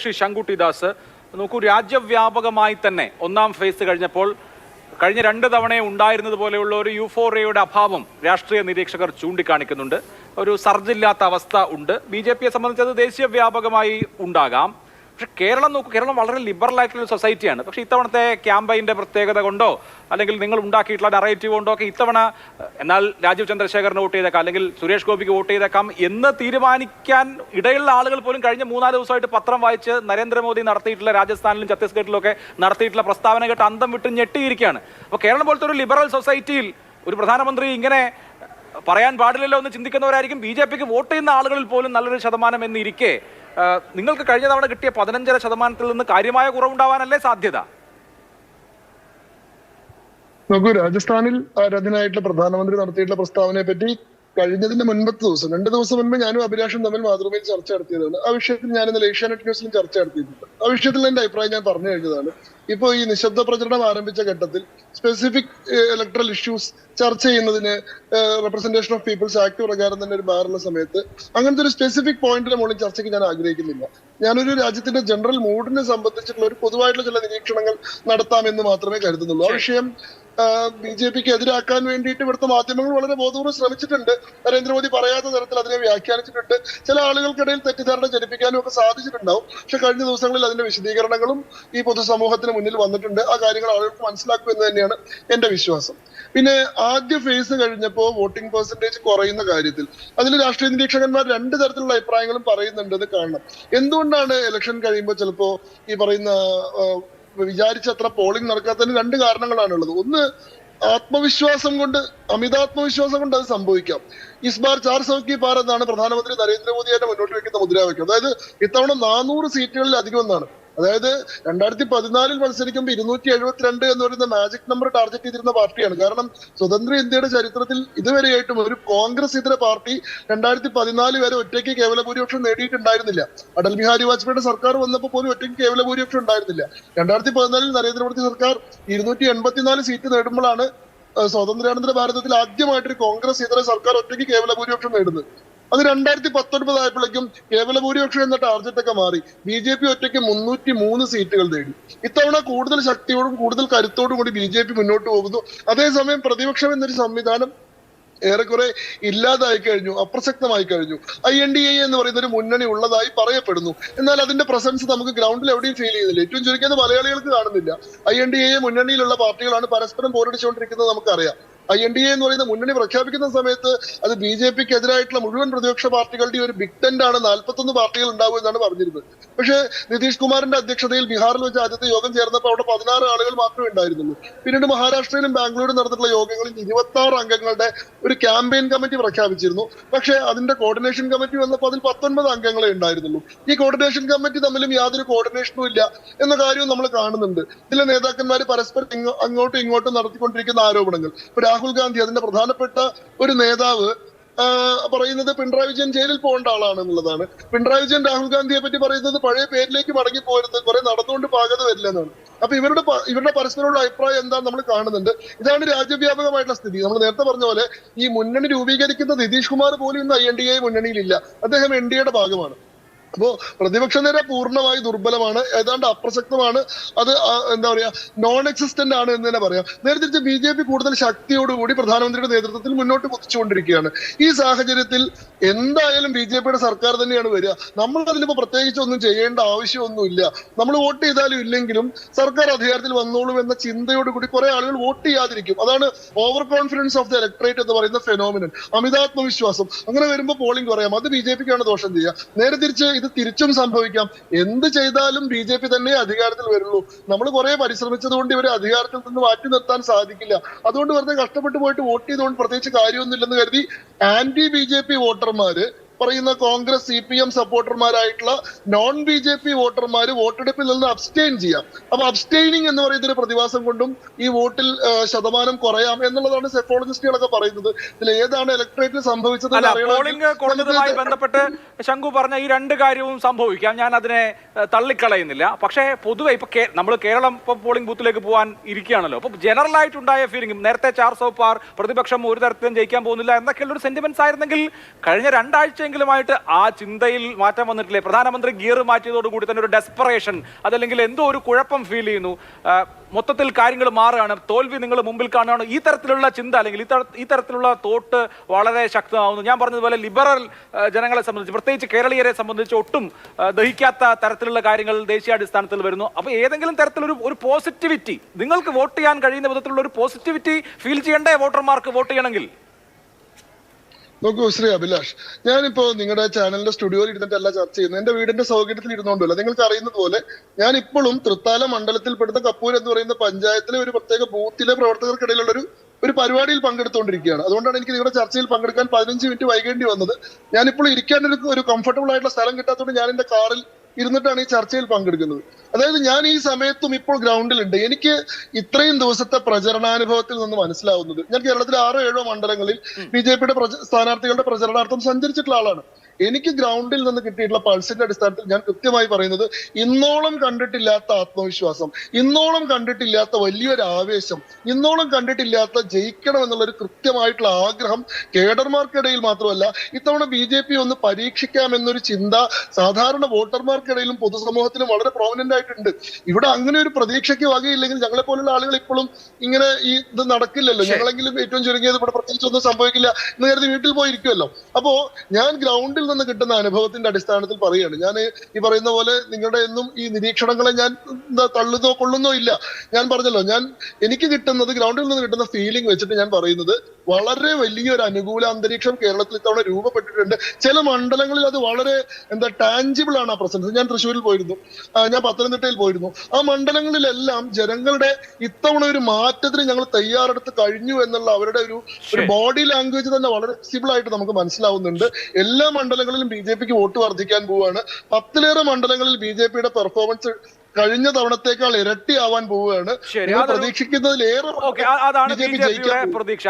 ശ്രീ ശങ്കുട്ടിദാസ്, നോക്കൂ, രാജ്യവ്യാപകമായി തന്നെ ഒന്നാം ഫേസ് കഴിഞ്ഞപ്പോൾ കഴിഞ്ഞ 2 തവണയെ ഉണ്ടായിരുന്നത് പോലെയുള്ള ഒരു യൂഫോറിയയുടെ അഭാവം രാഷ്ട്രീയ നിരീക്ഷകർ ചൂണ്ടിക്കാണിക്കുന്നുണ്ട്. ഒരു സർജില്ലാത്ത അവസ്ഥ ഉണ്ട്. BJP സംബന്ധിച്ചത് ദേശീയ വ്യാപകമായി ഉണ്ടാകാം. പക്ഷെ കേരളം നോക്കൂ, കേരളം വളരെ ലിബറൽ ആയിട്ടുള്ള സൊസൈറ്റിയാണ്. പക്ഷെ ഇത്തവണത്തെ ക്യാമ്പയിൻ്റെ പ്രത്യേകത കൊണ്ടോ അല്ലെങ്കിൽ നിങ്ങൾ ഉണ്ടാക്കിയിട്ടുള്ള നറേറ്റീവ് കൊണ്ടോ ഒക്കെ ഇത്തവണ എന്നാൽ രാജീവ് ചന്ദ്രശേഖറിന് വോട്ട് ചെയ്തേക്കാം അല്ലെങ്കിൽ സുരേഷ് ഗോപിക്ക് വോട്ട് ചെയ്തേക്കാം എന്ന് തീരുമാനിക്കാൻ ഇടയുള്ള ആളുകൾ പോലും കഴിഞ്ഞ 3-4 ദിവസമായിട്ട് പത്രം വായിച്ച് നരേന്ദ്രമോദി നടത്തിയിട്ടുള്ള രാജസ്ഥാനിലും ഛത്തീസ്ഗഡിലും ഒക്കെ നടത്തിയിട്ടുള്ള പ്രസ്താവന കേട്ട് അന്തം വിട്ട് ഞെട്ടിയിരിക്കുകയാണ്. അപ്പോൾ കേരളം പോലത്തെ ഒരു ലിബറൽ സൊസൈറ്റിയിൽ ഒരു പ്രധാനമന്ത്രി ഇങ്ങനെ പറയാൻ പാടില്ലല്ലോ എന്ന് ചിന്തിക്കുന്നവരായിരിക്കും BJPക്ക് വോട്ട് ചെയ്യുന്ന ആളുകളിൽ പോലും നല്ലൊരു ശതമാനം എന്നിരിക്കെ നിങ്ങൾക്ക് കഴിഞ്ഞ തവണ കിട്ടിയ 15% നിന്ന് കാര്യമായ കുറവുണ്ടാവാനല്ലേ സാധ്യത? നോക്കൂ, രാജസ്ഥാനിൽ ആരാധനായിട്ടുള്ള പ്രധാനമന്ത്രി നടത്തിയിട്ടുള്ള പ്രസ്താവനയെ പറ്റി കഴിഞ്ഞതിന്റെ മുൻപത്തെ ദിവസം 2 ദിവസം മുൻപ് ഞാനും അഭിലാഷും തമ്മിൽ മാതൃഭൂമിയിൽ ചർച്ച നടത്തിയതാണ്. ആ വിഷയത്തിൽ ഞാൻ ഇന്നലെ ഏഷ്യാനെറ്റ് ന്യൂസിലും ചർച്ച നടത്തിയിട്ടുണ്ട്. ആ വിഷയത്തിൽ എന്റെ അഭിപ്രായം ഞാൻ പറഞ്ഞു കഴിഞ്ഞതാണ്. ഇപ്പോൾ ഈ നിശബ്ദ പ്രചരണം ആരംഭിച്ച ഘട്ടത്തിൽ സ്പെസിഫിക് ഇലക്ട്രൽ ഇഷ്യൂസ് ചർച്ച ചെയ്യുന്നതിന് റെപ്രസെന്റേഷൻ ഓഫ് പീപ്പിൾസ് ആക്ട് പ്രകാരം തന്നെ ഒരു ബാറുള്ള സമയത്ത് അങ്ങനത്തെ ഒരു സ്പെസിഫിക് പോയിന്റിന്റെ മുകളിൽ ചർച്ചയ്ക്ക് ഞാൻ ആഗ്രഹിക്കുന്നില്ല. ഞാനൊരു രാജ്യത്തിന്റെ ജനറൽ മൂഡിനെ സംബന്ധിച്ചിട്ടുള്ള ഒരു പൊതുവായിട്ടുള്ള ചില നിരീക്ഷണങ്ങൾ നടത്താമെന്ന് മാത്രമേ കരുതുന്നുള്ളൂ. ആ വിഷയം BJPക്ക് എതിരാക്കാൻ വേണ്ടിയിട്ട് ഇവിടുത്തെ മാധ്യമങ്ങൾ വളരെ ബോധപൂർവ്വം ശ്രമിച്ചിട്ടുണ്ട്. നരേന്ദ്രമോദി പറയാത്ത തരത്തിൽ അതിനെ വ്യാഖ്യാനിച്ചിട്ടുണ്ട്. ചില ആളുകൾക്കിടയിൽ തെറ്റിദ്ധാരണ ജനിപ്പിക്കാനും ഒക്കെ സാധിച്ചിട്ടുണ്ടാവും. പക്ഷെ കഴിഞ്ഞ ദിവസങ്ങളിൽ അതിന്റെ വിശദീകരണങ്ങളും ഈ പൊതുസമൂഹത്തിന് മുന്നിൽ വന്നിട്ടുണ്ട്. ആ കാര്യങ്ങൾ ആളുകൾക്ക് മനസ്സിലാക്കും എന്ന് തന്നെയാണ് എന്റെ വിശ്വാസം. പിന്നെ ആദ്യ ഫേസ് കഴിഞ്ഞപ്പോൾ വോട്ടിംഗ് പെർസെന്റേജ് കുറയുന്ന കാര്യത്തിൽ അതിൽ രാഷ്ട്രീയ നിരീക്ഷകന്മാർ 2 തരത്തിലുള്ള അഭിപ്രായങ്ങളും പറയുന്നുണ്ടെന്ന് കാണണം. എന്തുകൊണ്ടാണ് ഇലക്ഷൻ കഴിയുമ്പോൾ ചിലപ്പോ ഈ പറയുന്ന വിചാരിച്ചത്ര പോളിംഗ് നടക്കാത്തതിന് 2 കാരണങ്ങളാണുള്ളത്. ഒന്ന്, ആത്മവിശ്വാസം കൊണ്ട്, അമിതാത്മവിശ്വാസം കൊണ്ട് അത് സംഭവിക്കാം. ഇസ് ബാർ 4 സൗ കി പാർ എന്നാണ് പ്രധാനമന്ത്രി നരേന്ദ്രമോദിയായിട്ട് മുന്നോട്ട് വെക്കുന്ന മുദ്രാവാക്യം. അതായത് ഇത്തവണ 400 സീറ്റുകളിലധികം എന്നാണ്. അതായത് 2014 മത്സരിക്കുമ്പോൾ 272 എന്ന് പറയുന്ന മാജിക് നമ്പർ ടാർഗറ്റ് ചെയ്തിരുന്ന പാർട്ടിയാണ്. കാരണം സ്വതന്ത്ര ഇന്ത്യയുടെ ചരിത്രത്തിൽ ഇതുവരെയായിട്ടും ഒരു കോൺഗ്രസ് ഇതര പാർട്ടി 2014 വരെ ഒറ്റയ്ക്ക് കേവല ഭൂരിപക്ഷം നേടിയിട്ടുണ്ടായിരുന്നില്ല. അടൽ ബിഹാരി വാജ്പേയിയുടെ സർക്കാർ വന്നപ്പോൾ പോലും ഒറ്റയ്ക്ക് കേവല ഭൂരിപക്ഷം ഉണ്ടായിരുന്നില്ല. 2014 നരേന്ദ്രമോദി സർക്കാർ 284 സീറ്റ് നേടുമ്പോഴാണ് സ്വാതന്ത്ര്യാനന്തര ഭാരതത്തിൽ ആദ്യമായിട്ടൊരു കോൺഗ്രസ് ഇതര സർക്കാർ ഒറ്റയ്ക്ക് കേവല ഭൂരിപക്ഷം നേടുന്നത്. അത് 2019 ആയപ്പോഴേക്കും കേവല ഭൂരിപക്ഷം എന്ന ടാർഗറ്റ് ഒക്കെ മാറി BJP ഒറ്റയ്ക്ക് 303 സീറ്റുകൾ നേടി. ഇത്തവണ കൂടുതൽ ശക്തിയോടും കൂടുതൽ കരുത്തോടും കൂടി BJP മുന്നോട്ട് പോകുന്നു. അതേസമയം പ്രതിപക്ഷം എന്നൊരു സംവിധാനം ഏറെക്കുറെ ഇല്ലാതായി കഴിഞ്ഞു, അപ്രസക്തമായി കഴിഞ്ഞു. INDA എന്ന് പറയുന്ന ഒരു മുന്നണി ഉള്ളതായി പറയപ്പെടുന്നു. എന്നാൽ അതിന്റെ പ്രസൻസ് നമുക്ക് ഗ്രൗണ്ടിൽ എവിടെയും ഫീൽ ചെയ്യുന്നില്ല. ഏറ്റവും ചുരുക്കിയത് മലയാളികൾക്ക് കാണുന്നില്ല. INDA മുന്നണിയിലുള്ള പാർട്ടികളാണ് പരസ്പരം പോരടിച്ചുകൊണ്ടിരിക്കുന്നത് നമുക്കറിയാം. INDA എന്ന് പറയുന്ന മുന്നണി പ്രഖ്യാപിക്കുന്ന സമയത്ത് അത് BJPക്ക് എതിരായിട്ടുള്ള മുഴുവൻ പ്രതിപക്ഷ പാർട്ടികളുടെ ഒരു ബിഗ് ടെന്റ് ആണ്. 41 പാർട്ടികൾ ഉണ്ടാവും എന്നാണ് പറഞ്ഞിരുന്നത്. പക്ഷേ നിതീഷ് കുമാറിന്റെ അധ്യക്ഷതയിൽ ബീഹാറിൽ വെച്ച് ആദ്യത്തെ യോഗം ചേർന്നപ്പോൾ അവിടെ 16 ആളുകൾ മാത്രമേ ഉണ്ടായിരുന്നുള്ളൂ. പിന്നീട് മഹാരാഷ്ട്രയിലും ബാംഗ്ലൂരും നടന്നിട്ടുള്ള യോഗങ്ങളിൽ 26 അംഗങ്ങളുടെ ഒരു ക്യാമ്പയിൻ കമ്മിറ്റി പ്രഖ്യാപിച്ചിരുന്നു. പക്ഷേ അതിന്റെ കോർഡിനേഷൻ കമ്മിറ്റി വന്നപ്പോൾ അതിൽ 19 അംഗങ്ങളെ ഉണ്ടായിരുന്നുള്ളൂ. ഈ കോർഡിനേഷൻ കമ്മിറ്റി തമ്മിലും യാതൊരു കോർഡിനേഷനും ഇല്ല എന്ന കാര്യവും നമ്മൾ കാണുന്നുണ്ട്. ഇതിലെ നേതാക്കന്മാർ പരസ്പരം അങ്ങോട്ടും ഇങ്ങോട്ടും നടത്തിക്കൊണ്ടിരിക്കുന്ന ആരോപണങ്ങൾ. രാഹുൽ ഗാന്ധി, അതിന്റെ പ്രധാനപ്പെട്ട ഒരു നേതാവ്, പറയുന്നത് പിണറായി വിജയൻ ജയിലിൽ പോകേണ്ട ആളാണ് എന്നുള്ളതാണ്. പിണറായി വിജയൻ രാഹുൽ ഗാന്ധിയെ പറ്റി പറയുന്നത് പഴയ പേരിലേക്ക് മടങ്ങി പോരുന്നത്, കുറെ നടന്നുകൊണ്ട് പാകത വരില്ല എന്നാണ്. അപ്പൊ ഇവരുടെ പരസ്പരമുള്ള അഭിപ്രായം എന്താണെന്ന് നമ്മൾ കാണുന്നുണ്ട്. ഇതാണ് രാജ്യവ്യാപകമായിട്ടുള്ള സ്ഥിതി. നമ്മൾ നേരത്തെ പറഞ്ഞ പോലെ ഈ മുന്നണി രൂപീകരിക്കുന്ന നിതീഷ് കുമാർ പോലും ഇന്ന് INDA മുന്നണിയിലില്ല. അദ്ദേഹം NDAയുടെ ഭാഗമാണ്. അപ്പോ പ്രതിപക്ഷ നിര പൂർണ്ണമായി ദുർബലമാണ്, ഏതാണ്ട് അപ്രസക്തമാണ്. അത് എന്താ പറയാ, നോൺ എക്സിസ്റ്റന്റ് ആണ് എന്ന് തന്നെ പറയാം. നേരെ തിരിച്ച് BJP കൂടുതൽ ശക്തിയോടുകൂടി പ്രധാനമന്ത്രിയുടെ നേതൃത്വത്തിൽ മുന്നോട്ട് കുതിച്ചുകൊണ്ടിരിക്കുകയാണ്. ഈ സാഹചര്യത്തിൽ എന്തായാലും BJPയുടെ സർക്കാർ തന്നെയാണ് വരിക. നമ്മൾ അതിലിപ്പോ പ്രത്യേകിച്ച് ഒന്നും ചെയ്യേണ്ട ആവശ്യമൊന്നുമില്ല. നമ്മൾ വോട്ട് ചെയ്താലും ഇല്ലെങ്കിലും സർക്കാർ അധികാരത്തിൽ വന്നോളും എന്ന ചിന്തയോടുകൂടി കുറെ ആളുകൾ വോട്ട് ചെയ്യാതിരിക്കും. അതാണ് over confidence of the electorate എന്ന് പറയുന്ന ഫെനോമിനൻ, അമിതാത്മവിശ്വാസം. അങ്ങനെ വരുമ്പോൾ പോളിംഗ് കുറയാം. അത് BJPക്കാണ് ദോഷം ചെയ്യുക. നേരെ തിരിച്ച് ഇത് തിരിച്ചും സംഭവിക്കാം. എന്ത് ചെയ്താലും BJP തന്നെ അധികാരത്തിൽ വരുള്ളൂ. നമ്മൾ കുറെ പരിശ്രമിച്ചത് കൊണ്ട് ഇവരെ അധികാരത്തിൽ നിന്ന് മാറ്റി നിർത്താൻ സാധിക്കില്ല. അതുകൊണ്ട് വെറുതെ കഷ്ടപ്പെട്ട് പോയിട്ട് വോട്ട് ചെയ്തുകൊണ്ട് പ്രത്യേകിച്ച് കാര്യമൊന്നുമില്ലെന്ന് കരുതി ആന്റി BJP വോട്ടർമാര്, പറയുന്ന കോൺഗ്രസ് CPM സപ്പോർട്ടർമാരായിട്ടുള്ള നോൺ BJP വോട്ടർമാര് വോട്ടെടുപ്പിൽ നിന്ന് അബ്സ്റ്റെയിൻ ചെയ്യാം. അപ്പൊ അബ്സ്റ്റെയിനിങ് എന്ന് പറയുന്ന ഒരു പ്രതിഭാസം കൊണ്ടും ഈ വോട്ടിൽ ശതമാനം കുറയാം എന്നുള്ളതാണ് സെഫോളജിസ്റ്റുകളൊക്കെ പറയുന്നത്. ഇതിൽ ഏതാണ് ഇലക്ടറേറ്റിൽ സംഭവിച്ചത്? പോളിംഗ് കുറഞ്ഞതുമായി ബന്ധപ്പെട്ട് ശങ്കു പറഞ്ഞ ഈ 2 കാര്യവും സംഭവിക്കാം, ഞാൻ അതിനെ തള്ളിക്കളയുന്നില്ല. പക്ഷേ പൊതുവെ ഇപ്പൊ നമ്മൾ കേരളം ഇപ്പൊ പോളിംഗ് ബൂത്തിലേക്ക് പോകാൻ ഇരിക്കുകയാണല്ലോ. അപ്പൊ ജനറൽ ആയിട്ടുണ്ടായ ഫീലിംഗ്, നേരത്തെ 400 പാർ പ്രതിപക്ഷം ഒരു തരത്തിലും ജയിക്കാൻ പോകുന്നില്ല എന്നൊക്കെയുള്ള ഒരു സെന്റിമെന്റ്സ് ആയിരുന്നെങ്കിൽ കഴിഞ്ഞ 2 ആഴ്ച ഒരാഴ്ചയെങ്കിലുമായിട്ട് ആ ചിന്തയിൽ മാറ്റം വന്നിട്ടില്ലേ? പ്രധാനമന്ത്രി ഗിയർ മാറ്റിയതോടുകൂടി തന്നെ ഒരു ഡെസ്പറേഷൻ, അതല്ലെങ്കിൽ എന്തോ ഒരു കുഴപ്പം ഫീൽ ചെയ്യുന്നു, മൊത്തത്തിൽ കാര്യങ്ങൾ മാറുകയാണ്, തോൽവി നിങ്ങൾ മുമ്പിൽ കാണുകയാണ്, ഈ തരത്തിലുള്ള ചിന്ത അല്ലെങ്കിൽ ഈ തരത്തിലുള്ള തോട്ട് വളരെ ശക്തമാവുന്നു. ഞാൻ പറഞ്ഞതുപോലെ ലിബറൽ ജനങ്ങളെ സംബന്ധിച്ച്, പ്രത്യേകിച്ച് കേരളീയരെ സംബന്ധിച്ച് ഒട്ടും ദഹിക്കാത്ത തരത്തിലുള്ള കാര്യങ്ങൾ ദേശീയാടിസ്ഥാനത്തിൽ വരുന്നു. അപ്പോൾ ഏതെങ്കിലും തരത്തിലൊരു ഒരു പോസിറ്റിവിറ്റി, നിങ്ങൾക്ക് വോട്ട് ചെയ്യാൻ കഴിയുന്ന വിധത്തിലുള്ള ഒരു പോസിറ്റിവിറ്റി ഫീൽ ചെയ്യണ്ടേ വോട്ടർമാർക്ക് വോട്ട് ചെയ്യണമെങ്കിൽ? നോക്കൂ ശ്രീ അഭിലാഷ്, ഞാനിപ്പോ നിങ്ങളുടെ ചാനലിന്റെ സ്റ്റുഡിയോയിൽ ഇരുന്നിട്ടല്ല ചർച്ച ചെയ്യുന്നത്, എന്റെ വീടിന്റെ സൗകര്യത്തിൽ ഇരുന്നുകൊണ്ടല്ല. നിങ്ങൾക്ക് അറിയുന്നത് പോലെ ഞാൻ ഇപ്പോഴും തൃത്താല മണ്ഡലത്തിൽപ്പെടുന്ന കപ്പൂർ എന്ന് പറയുന്ന പഞ്ചായത്തിലെ ഒരു പ്രത്യേക ബൂത്തിലെ പ്രവർത്തകർക്കിടയിലുള്ള ഒരു പരിപാടിയിൽ പങ്കെടുത്തുകൊണ്ടിരിക്കുകയാണ്. അതുകൊണ്ടാണ് എനിക്ക് നിങ്ങളുടെ ചർച്ചയിൽ പങ്കെടുക്കാൻ 15 മിനിറ്റ് വൈകേണ്ടി വന്നത്. ഞാനിപ്പോൾ ഇരിക്കാൻ ഒരു കംഫർട്ടബിൾ ആയിട്ടുള്ള സ്ഥലം കിട്ടാത്തതുകൊണ്ട് ഞാൻ എന്റെ കാറിൽ ഇരുന്നിട്ടാണ് ഈ ചർച്ചയിൽ പങ്കെടുക്കുന്നത്. അതായത് ഞാൻ ഈ സമയത്തും ഇപ്പോൾ ഗ്രൗണ്ടിലുണ്ട്. എനിക്ക് ഇത്രയും ദിവസത്തെ പ്രചരണാനുഭവത്തിൽ നിന്ന് മനസ്സിലാവുന്നത്, ഞാൻ കേരളത്തിലെ 6-7 മണ്ഡലങ്ങളിൽ BJPയുടെ സ്ഥാനാർത്ഥികളുടെ പ്രചരണാർത്ഥം സഞ്ചരിച്ചിട്ടുള്ള ആളാണ്. എനിക്ക് ഗ്രൗണ്ടിൽ നിന്ന് കിട്ടിയിട്ടുള്ള പൾസിന്റെ അടിസ്ഥാനത്തിൽ ഞാൻ കൃത്യമായി പറയുന്നത്, ഇന്നോളം കണ്ടിട്ടില്ലാത്ത ആത്മവിശ്വാസം, ഇന്നോളം കണ്ടിട്ടില്ലാത്ത വലിയൊരു ആവേശം, ഇന്നോളം കണ്ടിട്ടില്ലാത്ത ജയിക്കണം എന്നുള്ള ഒരു കൃത്യമായിട്ടുള്ള ആഗ്രഹം കേഡർമാർക്കിടയിൽ മാത്രമല്ല, ഇത്തവണ BJP ഒന്ന് പരീക്ഷിക്കാമെന്നൊരു ചിന്ത സാധാരണ വോട്ടർമാർക്കിടയിലും പൊതുസമൂഹത്തിലും വളരെ പ്രോമിനന്റ് ആയിട്ടുണ്ട്. ഇവിടെ അങ്ങനെ ഒരു പ്രതീക്ഷയ്ക്ക് വകയില്ലെങ്കിൽ ഞങ്ങളെ പോലുള്ള ആളുകൾ ഇപ്പോഴും ഇങ്ങനെ ഇത് നടക്കില്ലല്ലോ. ഞങ്ങളെങ്കിലും ഏറ്റവും ചുരുങ്ങിയത് ഇവിടെ പ്രത്യേകിച്ച് ഒന്നും സംഭവിക്കില്ല എന്ന് കരുതി വീട്ടിൽ പോയിരിക്കുമല്ലോ. അപ്പോ ഞാൻ ഗ്രൗണ്ടിൽ നിന്ന് കിട്ടുന്ന അനുഭവത്തിന്റെ അടിസ്ഥാനത്തിൽ പറയുകയാണ്. ഞാൻ ഈ പറയുന്ന പോലെ നിങ്ങളുടെ എന്നും ഈ നിരീക്ഷണങ്ങളെ ഞാൻ തള്ളുന്നോ കൊള്ളുന്നോ ഇല്ല. ഞാൻ പറഞ്ഞല്ലോ, എനിക്ക് കിട്ടുന്നത് ഗ്രൗണ്ടിൽ നിന്ന് കിട്ടുന്ന ഫീലിംഗ് വെച്ചിട്ട് ഞാൻ പറയുന്നത്, വളരെ വലിയൊരു അനുകൂല അന്തരീക്ഷം കേരളത്തിൽ ഇത്തവണ രൂപപ്പെട്ടിട്ടുണ്ട്. ചില മണ്ഡലങ്ങളിൽ അത് വളരെ ടാഞ്ചിബിൾ ആണ് ആ പ്രസൻസ്. ഞാൻ തൃശ്ശൂരിൽ പോയിരുന്നു, ഞാൻ പത്തനംതിട്ടയിൽ പോയിരുന്നു. ആ മണ്ഡലങ്ങളിലെല്ലാം ജനങ്ങളുടെ ഇത്തവണ ഒരു മാറ്റത്തിന് ഞങ്ങൾ തയ്യാറെടുത്ത് കഴിഞ്ഞു എന്നുള്ള അവരുടെ ഒരു ബോഡി ലാംഗ്വേജ് തന്നെ വളരെ വിസിബിൾ ആയിട്ട് നമുക്ക് മനസ്സിലാവുന്നുണ്ട്. എല്ലാ മണ്ഡലങ്ങളിലും BJPക്ക് വോട്ട് വർദ്ധിക്കാൻ പോവുകയാണ്. 10ലേറെ മണ്ഡലങ്ങളിൽ BJPയുടെ പെർഫോമൻസ് കഴിഞ്ഞ തവണത്തേക്കാൾ ഇരട്ടിയാവാൻ പോവുകയാണ്. പ്രതീക്ഷിക്കുന്നതിലേറെ അതാണ് BJPയുടെ പ്രതീക്ഷ.